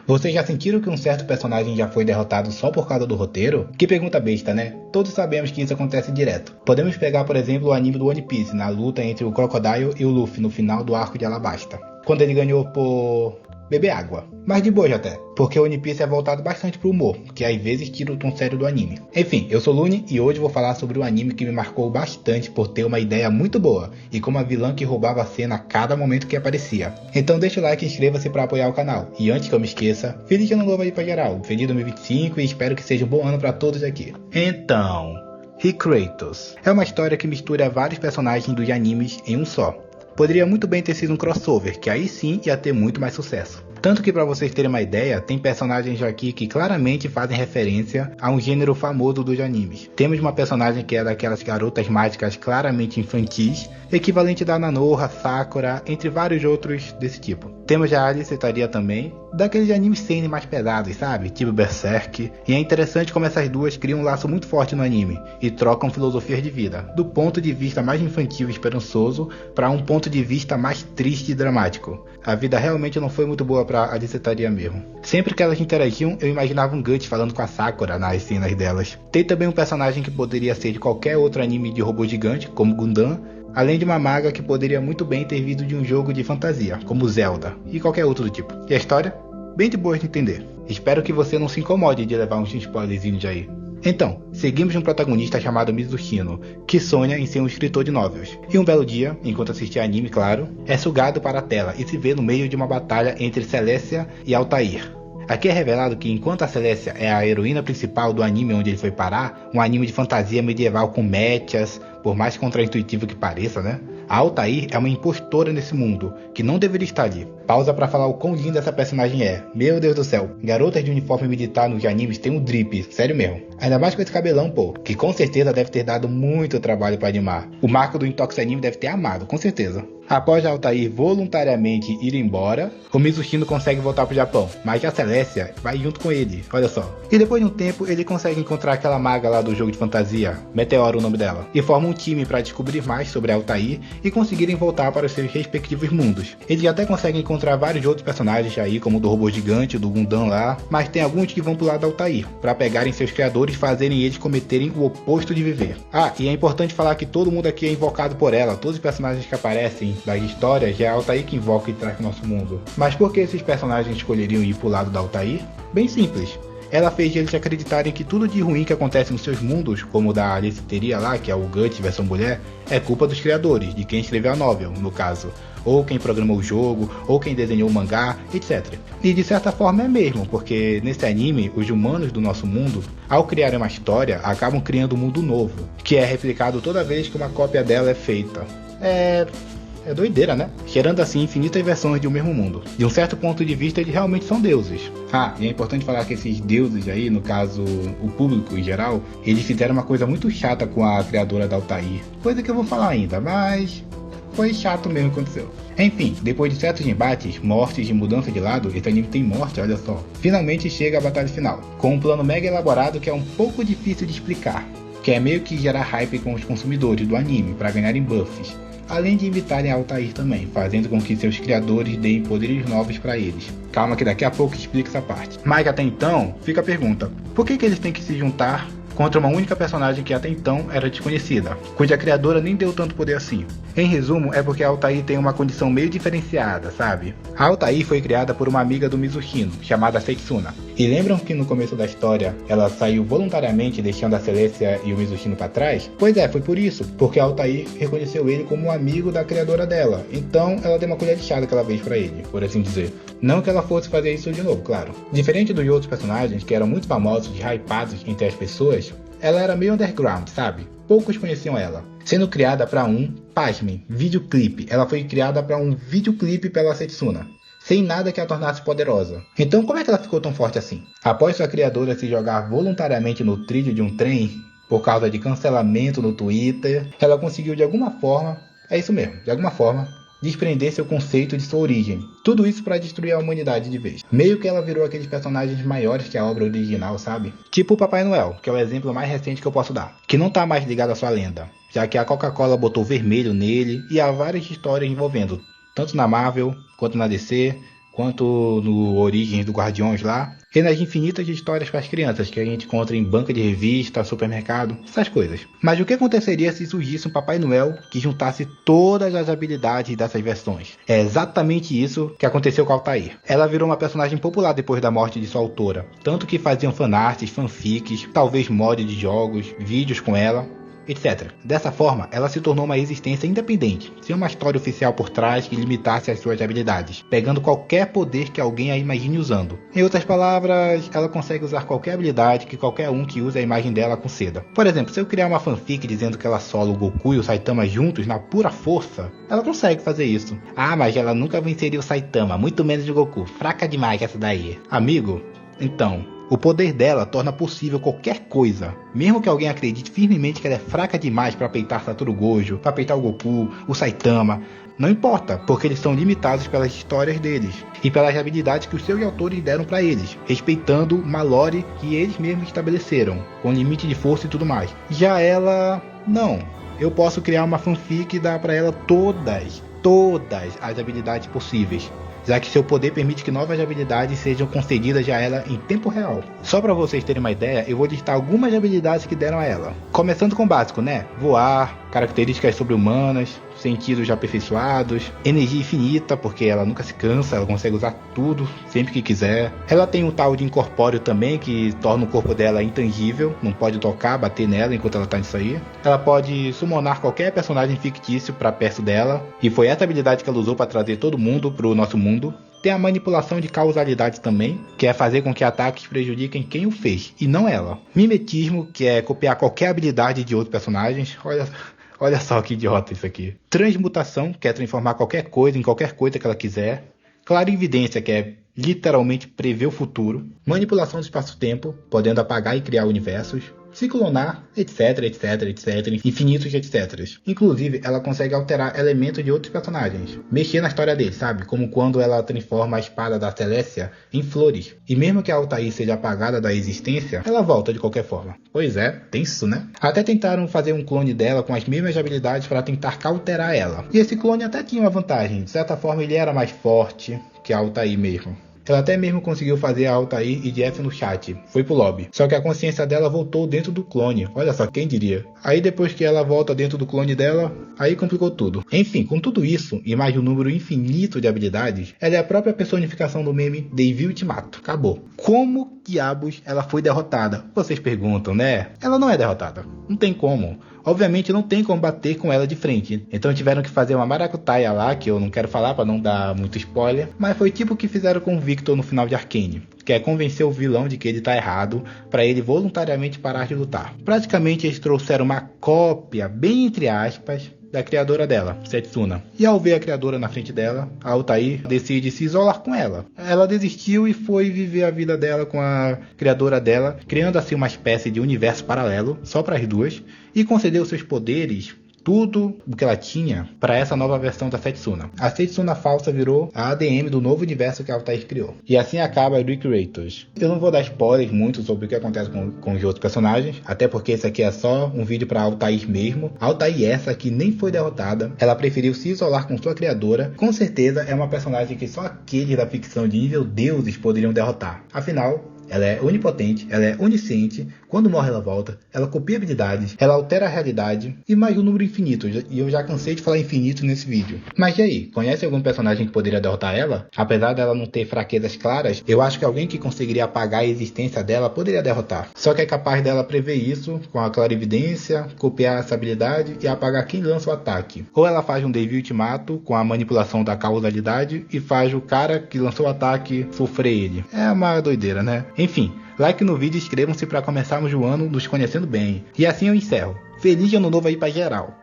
Vocês já sentiram que um certo personagem já foi derrotado só por causa do roteiro? Que pergunta besta, né? Todos sabemos que isso acontece direto. Podemos pegar, por exemplo, o anime do One Piece, na luta entre o Crocodile e o Luffy no final do arco de Alabasta, quando ele ganhou por beber água. Mas de boa até, porque o One Piece é voltado bastante pro humor, que às vezes tira o tom sério do anime. Enfim, eu sou Lune e hoje vou falar sobre um anime que me marcou bastante por ter uma ideia muito boa e como a vilã que roubava a cena a cada momento que aparecia. Então deixa o like e inscreva-se para apoiar o canal. E antes que eu me esqueça, feliz ano novo aí pra geral, feliz 2025 e espero que seja um bom ano para todos aqui. Então, Kratos é uma história que mistura vários personagens dos animes em um só. Poderia muito bem ter sido um crossover, que aí sim ia ter muito mais sucesso. Tanto que, para vocês terem uma ideia, tem personagens aqui que claramente fazem referência a um gênero famoso dos animes. Temos uma personagem que é daquelas garotas mágicas claramente infantis, equivalente da Nanoha, Sakura, entre vários outros desse tipo. Temos a Alice Estaria também, daqueles animes seinen mais pesados, sabe? Tipo Berserk. E é interessante como essas duas criam um laço muito forte no anime, e trocam filosofias de vida, do ponto de vista mais infantil e esperançoso, para um ponto de vista mais triste e dramático. A vida realmente não foi muito boa pra Alice Estaria mesmo. Sempre que elas interagiam, eu imaginava um Guts falando com a Sakura nas cenas delas. Tem também um personagem que poderia ser de qualquer outro anime de robô gigante, como Gundam, além de uma maga que poderia muito bem ter vindo de um jogo de fantasia, como Zelda, e qualquer outro do tipo. E a história? Bem de boa de entender. Espero que você não se incomode de levar uns spoilerzinhos aí. Então, seguimos um protagonista chamado Mizuhino, que sonha em ser um escritor de novels. E um belo dia, enquanto assistia anime, claro, é sugado para a tela e se vê no meio de uma batalha entre Celestia e Altair. Aqui é revelado que enquanto a Celestia é a heroína principal do anime onde ele foi parar, um anime de fantasia medieval com mechas, por mais contraintuitivo que pareça, né? A Altair é uma impostora nesse mundo, que não deveria estar ali. Pausa pra falar o quão linda essa personagem é. Meu Deus do céu, garotas de uniforme militar nos animes tem um drip, sério mesmo. Ainda mais com esse cabelão, pô, que com certeza deve ter dado muito trabalho pra animar. O Marco do Intox Anime deve ter amado, com certeza. Após a Altair voluntariamente ir embora, o Mizuhino consegue voltar pro Japão, mas a Celestia vai junto com ele, olha só. E depois de um tempo, ele consegue encontrar aquela maga lá do jogo de fantasia, Meteora o nome dela, e forma um time para descobrir mais sobre a Altair e conseguirem voltar para os seus respectivos mundos. Eles até conseguem encontrar vários outros personagens aí, como o do robô gigante, do Gundam lá, mas tem alguns que vão pro lado da Altair, para pegarem seus criadores e fazerem eles cometerem o oposto de viver. Ah, e é importante falar que todo mundo aqui é invocado por ela, todos os personagens que aparecem das histórias é a Altair que invoca e traz o nosso mundo. Mas por que esses personagens escolheriam ir pro lado da Altair? Bem simples. Ela fez eles acreditarem que tudo de ruim que acontece nos seus mundos, como o da Alice Teria lá, que é o Guts versão mulher, é culpa dos criadores, de quem escreveu a novel, no caso, ou quem programou o jogo, ou quem desenhou o mangá, etc. E de certa forma é mesmo, porque nesse anime, os humanos do nosso mundo, ao criarem uma história, acabam criando um mundo novo, que é replicado toda vez que uma cópia dela é feita. É doideira, né? Gerando assim infinitas versões de um mesmo mundo. De um certo ponto de vista, eles realmente são deuses. Ah, e é importante falar que esses deuses aí, no caso, o público em geral, eles fizeram uma coisa muito chata com a criadora da Altair. Coisa que eu vou falar ainda, mas foi chato mesmo que aconteceu. Enfim, depois de certos embates, mortes e mudança de lado, esse anime tem morte, olha só. Finalmente chega a batalha final, com um plano mega elaborado que é um pouco difícil de explicar, que é meio que gerar hype com os consumidores do anime para ganharem buffs, além de imitarem a Altair também, fazendo com que seus criadores deem poderes novos para eles. Calma que daqui a pouco explico essa parte. Mas até então, fica a pergunta, por que eles têm que se juntar contra uma única personagem que até então era desconhecida, cuja criadora nem deu tanto poder assim? Em resumo, é porque a Altair tem uma condição meio diferenciada, sabe? A Altair foi criada por uma amiga do Mizuhino, chamada Setsuna. E lembram que no começo da história, ela saiu voluntariamente deixando a Celestia e o Mizuhino para trás? Pois é, foi por isso, porque a Altair reconheceu ele como um amigo da criadora dela. Então, ela deu uma colher de chá daquela vez para ele, por assim dizer. Não que ela fosse fazer isso de novo, claro. Diferente dos outros personagens, que eram muito famosos e hypados entre as pessoas, ela era meio underground, sabe? Poucos conheciam ela. Sendo criada para pasmem, videoclipe. Ela foi criada para um videoclipe pela Setsuna, sem nada que a tornasse poderosa. Então como é que ela ficou tão forte assim? Após sua criadora se jogar voluntariamente no trilho de um trem, por causa de cancelamento no Twitter, ela conseguiu de alguma forma, de alguma forma, desprender seu conceito de sua origem. Tudo isso para destruir a humanidade de vez. Meio que ela virou aqueles personagens maiores que a obra original, sabe? Tipo o Papai Noel, que é o exemplo mais recente que eu posso dar, que não tá mais ligado à sua lenda, já que a Coca-Cola botou vermelho nele e há várias histórias envolvendo, tanto na Marvel, quanto na DC, quanto no Origins do Guardiões lá, e nas infinitas histórias para as crianças que a gente encontra em banca de revista, supermercado, essas coisas. Mas o que aconteceria se surgisse um Papai Noel que juntasse todas as habilidades dessas versões? É exatamente isso que aconteceu com a Altair. Ela virou uma personagem popular depois da morte de sua autora, tanto que faziam fanarts, fanfics, talvez mod de jogos, vídeos com ela, etc. Dessa forma, ela se tornou uma existência independente, sem uma história oficial por trás que limitasse as suas habilidades, pegando qualquer poder que alguém a imagine usando. Em outras palavras, ela consegue usar qualquer habilidade que qualquer um que use a imagem dela conceda. Por exemplo, se eu criar uma fanfic dizendo que ela sola o Goku e o Saitama juntos na pura força, ela consegue fazer isso. Ah, mas ela nunca venceria o Saitama, muito menos o Goku. Fraca demais essa daí. Amigo, então, o poder dela torna possível qualquer coisa. Mesmo que alguém acredite firmemente que ela é fraca demais para peitar Satoru Gojo, para peitar o Goku, o Saitama, não importa, porque eles são limitados pelas histórias deles e pelas habilidades que os seus autores deram para eles, respeitando uma lore que eles mesmos estabeleceram, com limite de força e tudo mais. Já ela, não. Eu posso criar uma fanfic e dar para ela todas as habilidades possíveis, já que seu poder permite que novas habilidades sejam concedidas a ela em tempo real. Só para vocês terem uma ideia, eu vou listar algumas habilidades que deram a ela. Começando com o básico, né? Voar, características sobre-humanas, sentidos aperfeiçoados, energia infinita, porque ela nunca se cansa, ela consegue usar tudo sempre que quiser. Ela tem um tal de incorpóreo também, que torna o corpo dela intangível, não pode tocar, bater nela enquanto ela tá nisso aí. Ela pode summonar qualquer personagem fictício para perto dela, e foi essa habilidade que ela usou para trazer todo mundo pro nosso mundo. Tem a manipulação de causalidade também, que é fazer com que ataques prejudiquem quem o fez, e não ela. Mimetismo, que é copiar qualquer habilidade de outros personagens. Olha só que idiota isso aqui. Transmutação, que é transformar qualquer coisa em qualquer coisa que ela quiser. Clarividência, que é literalmente prever o futuro. Manipulação do espaço-tempo, podendo apagar e criar universos. Ciclonar, etc, infinitos etc. Inclusive, ela consegue alterar elementos de outros personagens, mexer na história deles, sabe? Como quando ela transforma a espada da Celestia em flores. E mesmo que a Altair seja apagada da existência, ela volta de qualquer forma. Pois é, tenso, né? Até tentaram fazer um clone dela com as mesmas habilidades para tentar cauterar ela. E esse clone até tinha uma vantagem, de certa forma ele era mais forte que a Altair mesmo. Ela até mesmo conseguiu fazer a Altair e Jeff no chat, foi pro lobby. Só que a consciência dela voltou dentro do clone, olha só, quem diria. Aí depois que ela volta dentro do clone dela, aí complicou tudo. Enfim, com tudo isso, e mais um número infinito de habilidades, ela é a própria personificação do meme Devil Ultimato. Acabou. Como diabos ela foi derrotada? Vocês perguntam, né? Ela não é derrotada, não tem como. Obviamente não tem como bater com ela de frente, então tiveram que fazer uma maracutaia lá, que eu não quero falar para não dar muito spoiler, mas foi tipo o que fizeram com o Victor no final de Arcane, que é convencer o vilão de que ele tá errado, para ele voluntariamente parar de lutar. Praticamente eles trouxeram uma cópia, bem entre aspas, da criadora dela, Setsuna. E ao ver a criadora na frente dela, a Altair decide se isolar com ela. Ela desistiu e foi viver a vida dela com a criadora dela, criando assim uma espécie de universo paralelo, só para as duas, e concedeu seus poderes, tudo o que ela tinha, para essa nova versão da Setsuna. A Setsuna falsa virou a ADM do novo universo que a Altair criou. E assim acaba a Recreators. Eu não vou dar spoilers muito sobre o que acontece com os outros personagens, até porque esse aqui é só um vídeo para Altair mesmo. A Altair essa que nem foi derrotada, ela preferiu se isolar com sua criadora. Com certeza é uma personagem que só aqueles da ficção de nível deuses poderiam derrotar. Afinal, ela é onipotente, ela é onisciente, quando morre ela volta, ela copia habilidades, ela altera a realidade e mais um número infinito, e eu já cansei de falar infinito nesse vídeo. Mas e aí, conhece algum personagem que poderia derrotar ela? Apesar dela não ter fraquezas claras, eu acho que alguém que conseguiria apagar a existência dela poderia derrotar. Só que é capaz dela prever isso com a clarividência, copiar essa habilidade e apagar quem lança o ataque. Ou ela faz um Devil Ultimato com a manipulação da causalidade e faz o cara que lançou o ataque sofrer ele. É uma doideira, né? Enfim, like no vídeo e inscrevam-se para começarmos o ano nos conhecendo bem. E assim eu encerro. Feliz ano novo aí pra geral!